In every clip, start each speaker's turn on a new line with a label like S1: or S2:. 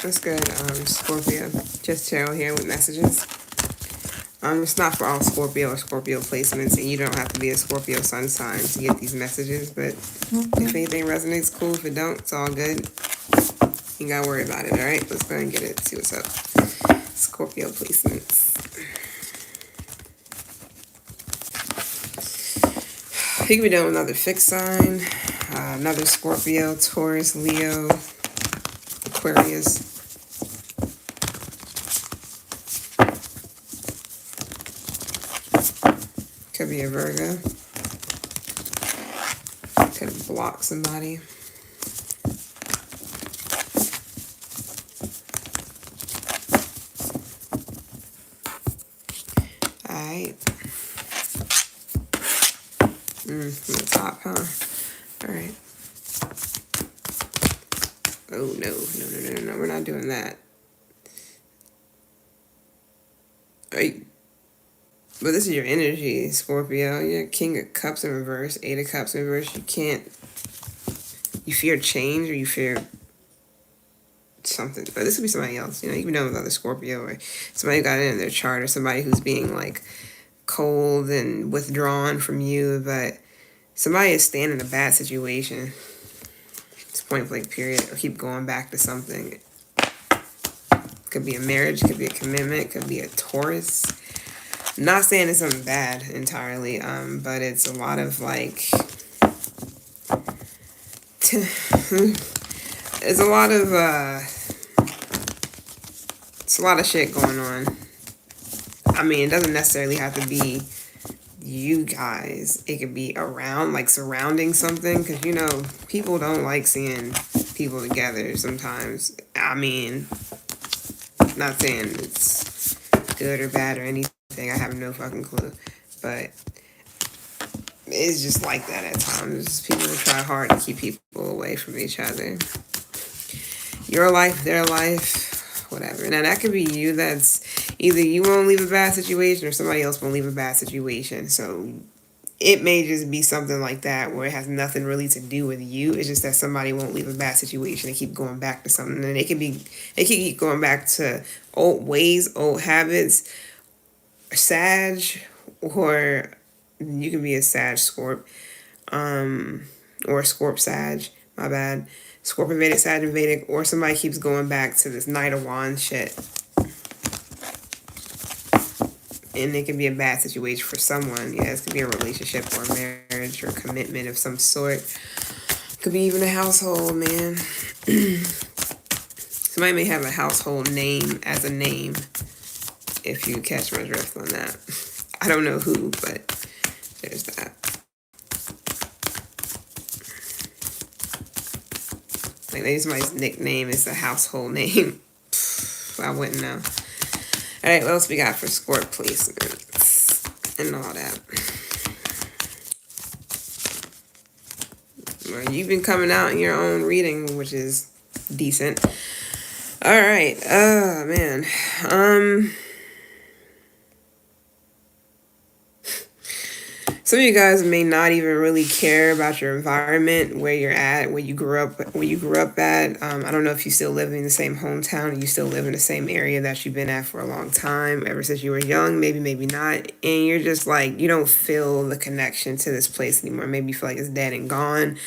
S1: That's good, Scorpio. Just Cheryl here with messages. It's not for all Scorpio or Scorpio placements, and you don't have to be a Scorpio sun sign to get these messages, but if anything resonates, cool. If it don't, it's all good. You gotta worry about it, alright? Let's go and get it, see what's up. Scorpio placements. You could be done with another fixed sign, another Scorpio, Taurus, Leo, Aquarius. Could be a Virgo. Could have blocked somebody. Alright. From the top, huh? Alright. Oh, no. We're not doing that. Alright. But this is your energy, Scorpio. You're King of Cups in reverse, Eight of Cups in reverse. You fear change, or you fear something. But this could be somebody else. You can know with other Scorpio, or somebody who got it in their chart, or somebody who's being like cold and withdrawn from you. But somebody is staying in a bad situation. It's point blank period, or keep going back to something. Could be a marriage, could be a commitment, could be a Taurus. Not saying it's something bad entirely, but it's a lot of like, it's a lot of shit going on. I mean, it doesn't necessarily have to be you guys. It could be around, like surrounding something, because people don't like seeing people together sometimes. I mean, not saying it's good or bad or anything. I have no fucking clue, but it's just like that at times. People try hard to keep people away from each other. Your life, their life, whatever. Now that could be you. That's either you won't leave a bad situation, or somebody else won't leave a bad situation. So it may just be something like that, where it has nothing really to do with you. It's just that somebody won't leave a bad situation and keep going back to something, and they can keep going back to old ways, old habits. Sag, or you can be a Sag Scorp, or a Scorp Sag, my bad. Scorp and Vedic, Sag and Vedic, or somebody keeps going back to this Knight of Wands shit. And it can be a bad situation for someone. Yeah, it could be a relationship or a marriage or a commitment of some sort. Could be even a household, man. Somebody may have a household name as a name, if you catch my drift on that. I don't know who, but there's that. Like maybe somebody's nickname is a household name. I wouldn't know. Alright, what else we got for Scorp placements and all that? Well, you've been coming out in your own reading, which is decent. Alright, man. Some of you guys may not even really care about your environment, where you're at, where you grew up at. I don't know if you still live in the same hometown, or you still live in the same area that you've been at for a long time, ever since you were young, maybe not. And you're just like, you don't feel the connection to this place anymore. Maybe you feel like it's dead and gone.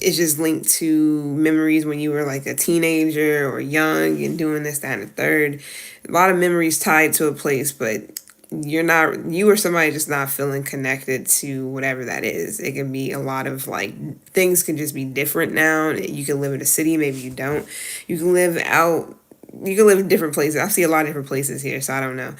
S1: It's just linked to memories when you were like a teenager or young and doing this, that, and the third. A lot of memories tied to a place, but you or somebody just not feeling connected to whatever that is. It can be a lot of like, things can just be different now. You can live in a city, maybe you don't. You can live in different places. I see a lot of different places here, so I don't know.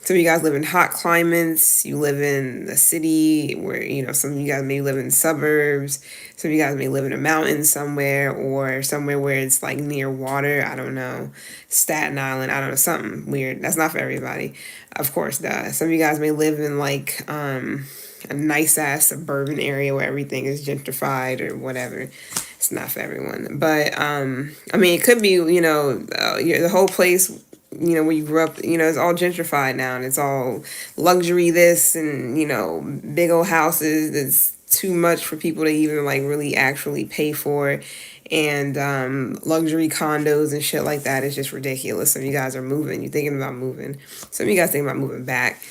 S1: Some of you guys live in hot climates. You live in the city where, some of you guys may live in suburbs. Some of you guys may live in a mountain somewhere, or somewhere where it's like near water. I don't know. Staten Island. I don't know. Something weird. That's not for everybody. Of course, some of you guys may live in like a nice ass suburban area where everything is gentrified or whatever. It's not for everyone. But, I mean, it could be, the whole place, where you grew up, it's all gentrified now, and it's all luxury this and, big old houses. It's too much for people to even like really actually pay for. and luxury condos and shit like that is just ridiculous. Some of you guys are moving. You're thinking about moving. Some of you guys thinking about moving back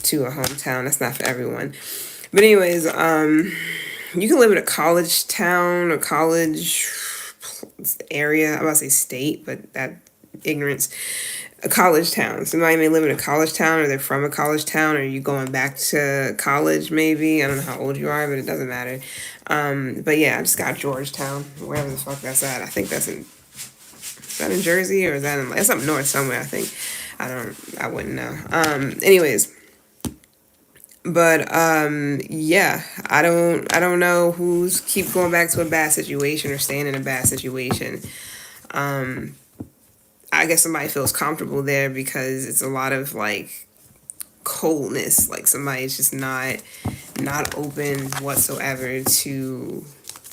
S1: to a hometown. That's not for everyone. But anyways, you can live in a college town or college area. I'm about to say state, but that ignorance. A college town. Somebody may live in a college town, or they're from a college town, or you going back to college maybe. I don't know how old you are, but it doesn't matter. But yeah, I just got Georgetown, wherever the fuck that's at. I think that's is that in Jersey, or is that it's up north somewhere, I think. I wouldn't know. Anyways. But yeah, I don't know who's keep going back to a bad situation or staying in a bad situation. I guess somebody feels comfortable there because it's a lot of like coldness. Like somebody's just not open whatsoever to,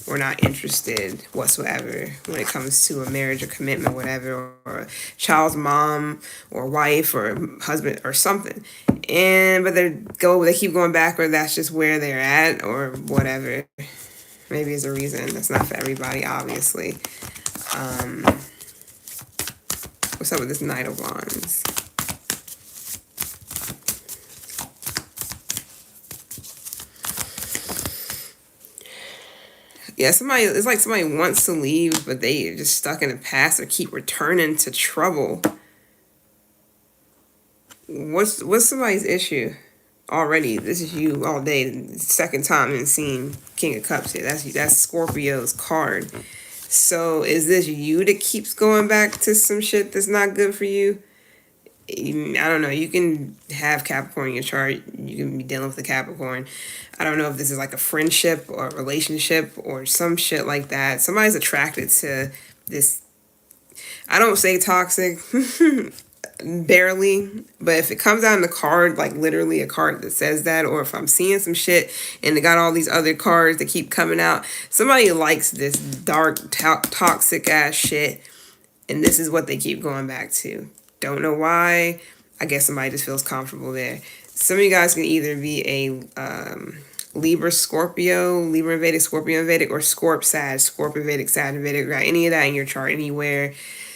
S1: or not interested whatsoever when it comes to a marriage or commitment, whatever, or a child's mom or wife or husband or something. But they keep going back, or that's just where they're at, or whatever. Maybe it's a reason. That's not for everybody, obviously. What's up with this Knight of Wands? Yeah, it's like somebody wants to leave, but they are just stuck in the past or keep returning to trouble. What's somebody's issue? Already, this is you all day. Second time in seeing King of Cups here. That's Scorpio's card. So is this you that keeps going back to some shit that's not good for you? I don't know. You can have Capricorn in your chart. You can be dealing with the Capricorn. I don't know if this is like a friendship or a relationship or some shit like that. Somebody's attracted to this. I don't say toxic, barely, but if it comes out in the card, like literally a card that says that, or if I'm seeing some shit and they got all these other cards that keep coming out, somebody likes this dark, toxic ass shit, and this is what they keep going back to. Don't know why. I guess somebody just feels comfortable there. Some of you guys can either be a Libra, Scorpio, Libra and Vedic, Scorpio and Vedic, or Scorp, Sag, Scorpio, Vedic, Sag, and Vedic. Got any of that in your chart anywhere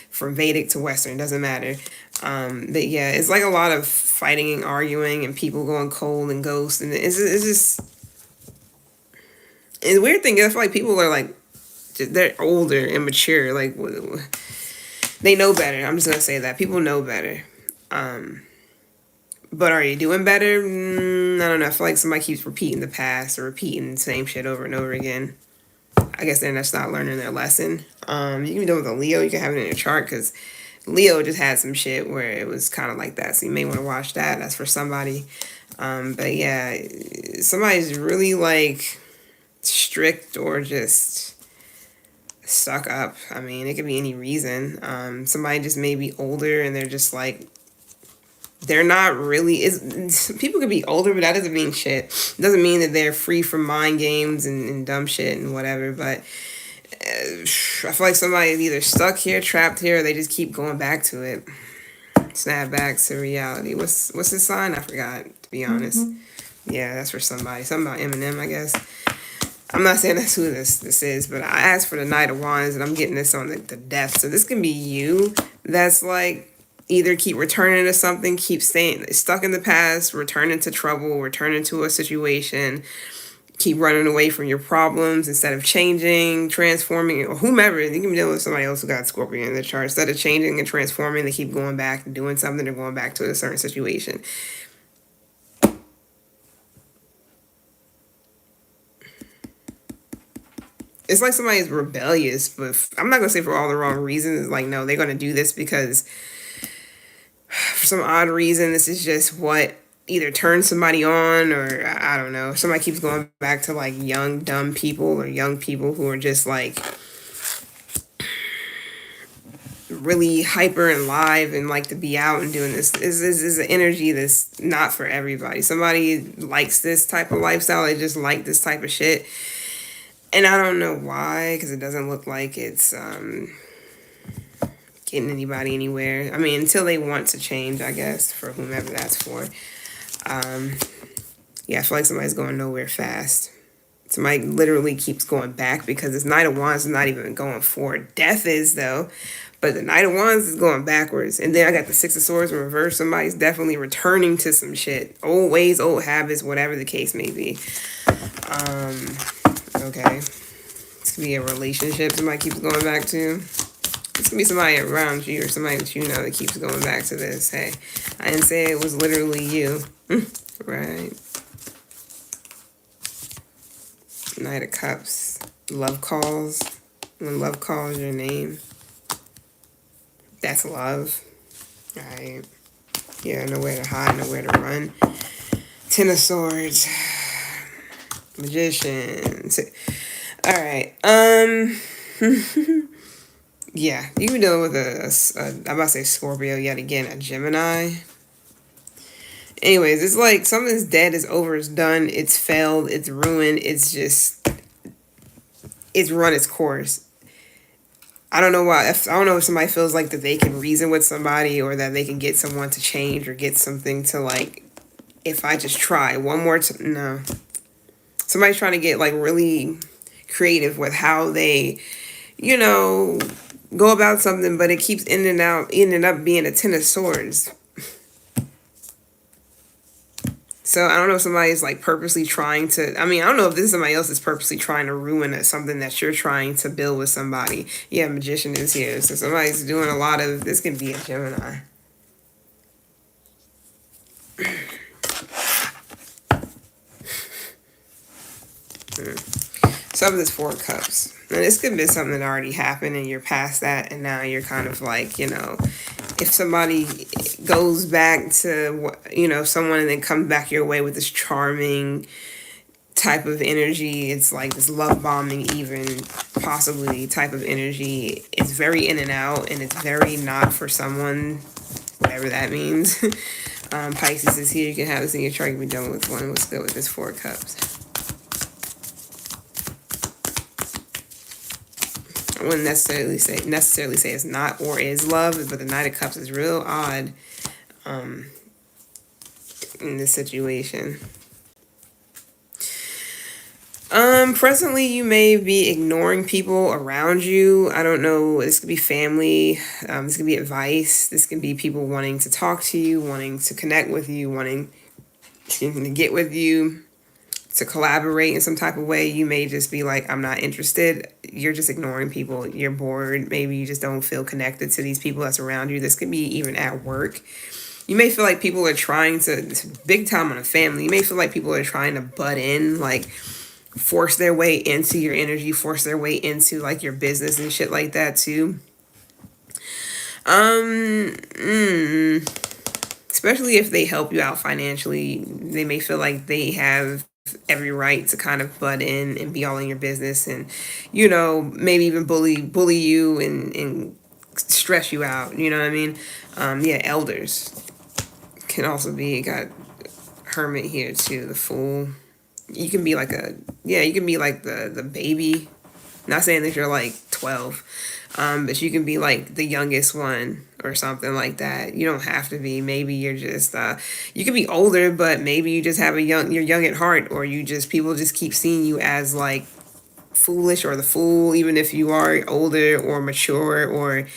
S1: from Vedic to Western, doesn't matter. But yeah, it's like a lot of fighting and arguing and people going cold and ghost. And it's just, and the weird thing is I feel like people are like, they're older and mature. Like, they know better. I'm just going to say that. People know better. But are you doing better? I don't know. I feel like somebody keeps repeating the past or repeating the same shit over and over again. I guess they're just not learning their lesson. You can be doing with a Leo. You can have it in your chart because Leo just had some shit where it was kind of like that. So you may want to watch that. That's for somebody. But yeah, somebody's really like strict or just stuck up. I mean, it could be any reason. Somebody just may be older and they're just like, they're not really, people could be older, but that doesn't mean shit. It doesn't mean that they're free from mind games and dumb shit and whatever, but I feel like somebody's either stuck here, trapped here, or they just keep going back to it. Snap back to reality. What's his sign? I forgot, to be honest. Yeah, that's for somebody. Something about Eminem, I guess. I'm not saying that's who this is, but I asked for the Knight of Wands, and I'm getting this on the death. So this can be you that's like, either keep returning to something, keep staying stuck in the past, returning to trouble, returning to a situation, keep running away from your problems instead of changing, transforming, or whomever. You can be dealing with somebody else who got Scorpio in the chart. Instead of changing and transforming, they keep going back and doing something, they're going back to a certain situation. It's like somebody's rebellious, but I'm not going to say for all the wrong reasons. It's like, no, they're going to do this because for some odd reason, this is just what either turns somebody on, or I don't know. Somebody keeps going back to like young, dumb people or young people who are just like really hyper and live and like to be out and doing this. This is an energy that's not for everybody. Somebody likes this type of lifestyle. They just like this type of shit. And I don't know why, because it doesn't look like it's getting anybody anywhere. I mean, until they want to change, I guess, for whomever that's for. Yeah, I feel like somebody's going nowhere fast. Somebody literally keeps going back because this Knight of Wands is not even going forward. Death is, though. But the Knight of Wands is going backwards. And then I got the Six of Swords in reverse. Somebody's definitely returning to some shit. Old ways, old habits, whatever the case may be. Okay. This could be a relationship somebody keeps going back to. This could be somebody around you or somebody that you know that keeps going back to this. Hey, I didn't say it was literally you. Right. Knight of Cups. Love calls. When love calls your name. That's love. Right. Yeah, nowhere to hide, nowhere to run. Ten of Swords. Magician. Alright. Yeah, you can be dealing with I'm about to say Scorpio yet again, a Gemini. Anyways, it's like something's dead, it's over, it's done, it's failed, it's ruined, it's run its course. I don't know why. I don't know if somebody feels like that they can reason with somebody or that they can get someone to change or get something to like, if I just try one more time. No. Somebody's trying to get like really creative with how they, go about something, but it keeps ending up being a Ten of Swords. So I don't know if somebody's like purposely trying to, I don't know if this is somebody else that's purposely trying to ruin something that you're trying to build with somebody. Yeah, Magician is here. So somebody's doing a lot of, this can be a Gemini. Some of this Four of Cups. Now this could be something that already happened and you're past that and now you're kind of like, if somebody goes back to, someone and then comes back your way with this charming type of energy, it's like this love bombing even, possibly type of energy. It's very in and out and it's very not for someone, whatever that means. Pisces is here. You can have this in your chart. You can be done with one. What's good with this Four of Cups? I wouldn't necessarily say it's not or is love, but the Knight of Cups is real odd in this situation. Presently you may be ignoring people around you. I don't know. This could be family. This could be advice. This could be people wanting to talk to you, wanting to connect with you, wanting to get with you, to collaborate in some type of way. You may just be like, I'm not interested. You're just ignoring people. You're bored. Maybe you just don't feel connected to these people that's around you. This could be even at work. You may feel like people are trying to, big time on a family, you may feel like people are trying to butt in, like force their way into your energy, force their way into like your business and shit like that too. Especially if they help you out financially, they may feel like they have every right to kind of butt in and be all in your business and, maybe even bully you and stress you out. You know what I mean? Yeah, elders can also be, got Hermit here too, the Fool. You can be like the baby. Not saying that you're like 12, but you can be like the youngest one or something like that. You don't have to be. Maybe you're just, you can be older, but maybe you just have you're young at heart, or people just keep seeing you as like foolish or the fool, even if you are older or mature, or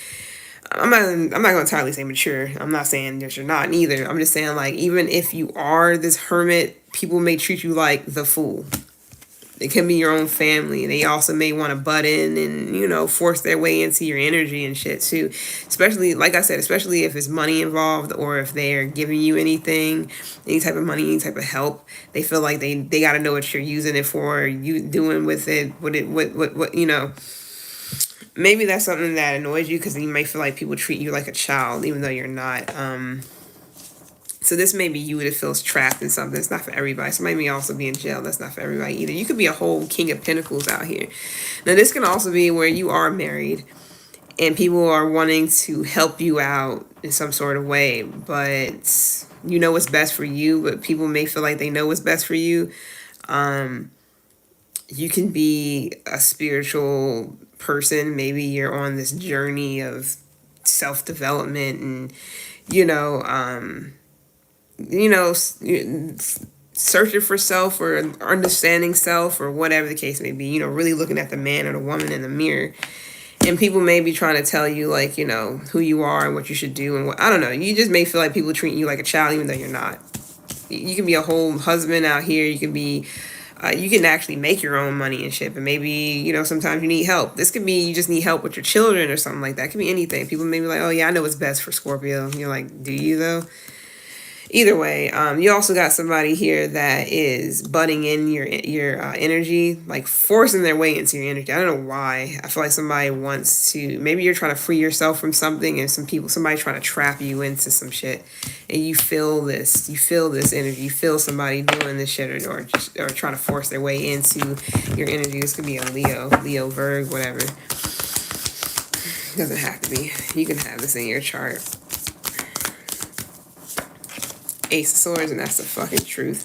S1: I'm not going to entirely say mature. I'm not saying that you're not either. I'm just saying like, even if you are this hermit, people may treat you like the fool. It can be your own family. They also may want to butt in and, force their way into your energy and shit too. Especially, like I said, especially if it's money involved or if they're giving you anything, any type of money, any type of help. They feel like they got to know what you're using it for, you doing with it, what. Maybe that's something that annoys you because you may feel like people treat you like a child, even though you're not. So this may be you that feels trapped in something. It's not for everybody. Somebody may also be in jail. That's not for everybody either. You could be a whole King of Pentacles out here. Now this can also be where you are married and people are wanting to help you out in some sort of way, but you know what's best for you, but people may feel like they know what's best for you. You can be a spiritual person. Maybe you're on this journey of self-development and, searching for self or understanding self or whatever the case may be, you know, really looking at the man or the woman in the mirror. And people may be trying to tell you, like, you know, who you are and what you should do and what, I don't know. You just may feel like people treat you like a child even though you're not. You can be a whole husband out here. You can be, you can actually make your own money and shit. But maybe, you know, sometimes you need help. This could be you just need help with your children or something like that. It could be anything. People may be like, oh yeah, I know what's best for Scorpio. And you're like, do you though? Either way, you also got somebody here that is butting in your energy, like forcing their way into your energy. I don't know why. I feel like somebody wants to. Maybe you're trying to free yourself from something, and somebody trying to trap you into some shit, and you feel this. You feel this energy. You feel somebody doing this shit, or trying to force their way into your energy. This could be a Leo, Virgo, whatever. It doesn't have to be. You can have this in your chart. Ace of Swords, and that's the fucking truth.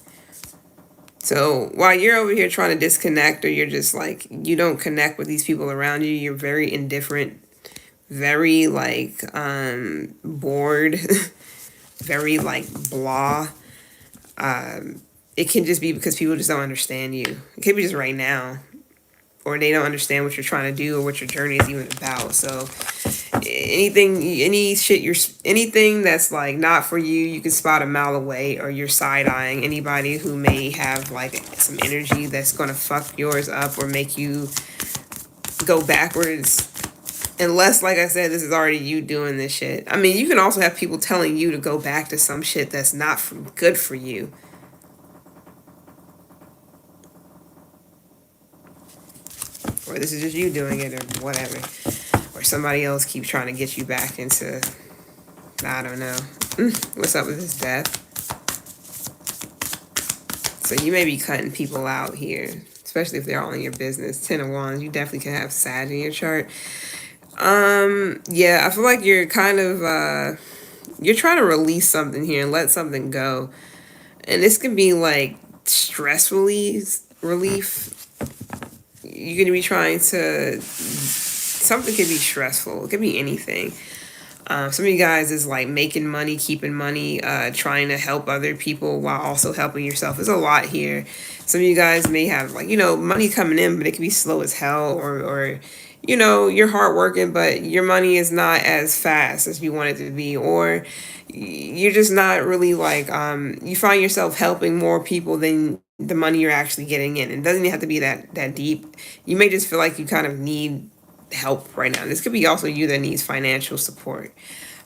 S1: So while you're over here trying to disconnect, or you're just like, you don't connect with these people around you, you're very indifferent, very like bored, very like blah. It can just be because people just don't understand you. It could be just right now, or they don't understand what you're trying to do or what your journey is even about. So anything that's like not for you, you can spot a mile away, or you're side-eyeing anybody who may have like some energy that's going to fuck yours up or make you go backwards. Unless, like I said, this is already you doing this shit. I mean, you can also have people telling you to go back to some shit that's not good for you. Or this is just you doing it, or whatever. Or somebody else keeps trying to get you back into, I don't know. What's up with this death? So you may be cutting people out here, especially if they're all in your business. 10 of Wands, you definitely can have Sag in your chart. Yeah, I feel like you're kind of, you're trying to release something here and let something go. And this can be like stress relief. You're going to be trying to, something could be stressful. It could be anything. Some of you guys is like making money, keeping money, trying to help other people while also helping yourself. There's a lot here. Some of you guys may have like, you know, money coming in, but it can be slow as hell, or you know, you're hardworking, but your money is not as fast as you want it to be, or you're just not really like, you find yourself helping more people than the money you're actually getting in. It doesn't even have to be that deep. You may just feel like you kind of need help right now. This could be also you that needs financial support.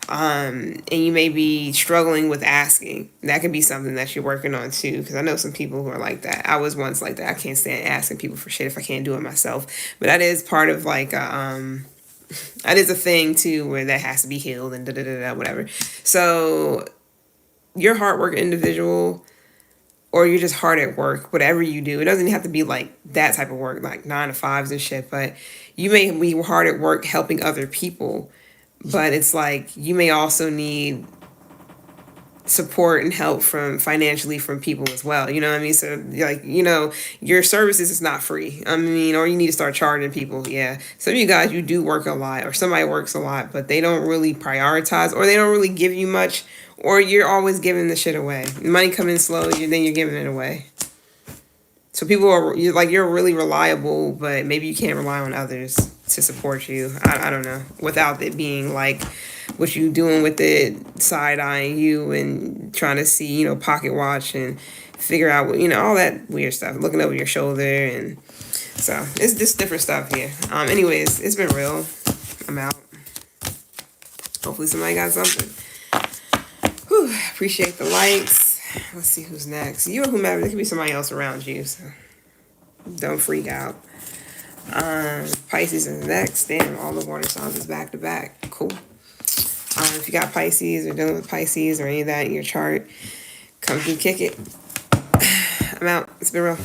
S1: And you may be struggling with asking. That could be something that you're working on too, because I know some people who are like that. I was once like that. I can't stand asking people for shit if I can't do it myself. But that is part of like that is a thing too, where that has to be healed and whatever. So you're a hardworking individual, or you're just hard at work, whatever you do. It doesn't have to be like that type of work, like 9 to 5s and shit, but you may be hard at work helping other people, but it's like you may also need support and help from financially from people as well. You know what I mean? So like, you know, your services is not free. I mean, or you need to start charging people. Yeah. Some of you guys, you do work a lot, or somebody works a lot, but they don't really prioritize, or they don't really give you much, or you're always giving the shit away. Money coming slow, then you're giving it away. So people are you're really reliable, but maybe you can't rely on others to support you. I don't know. Without it being like what you doing with it, side-eyeing you and trying to see, you know, pocket watch and figure out what, you know, all that weird stuff. Looking over your shoulder, and so it's just different stuff here. Anyways, it's been real. I'm out. Hopefully somebody got something. Whew, appreciate the likes. Let's see who's next. You or whomever. There could be somebody else around you, so don't freak out. Pisces is next. Damn, all the water signs is back to back. Cool. If you got Pisces or dealing with Pisces or any of that in your chart, come through, kick it. I'm out. It's been real.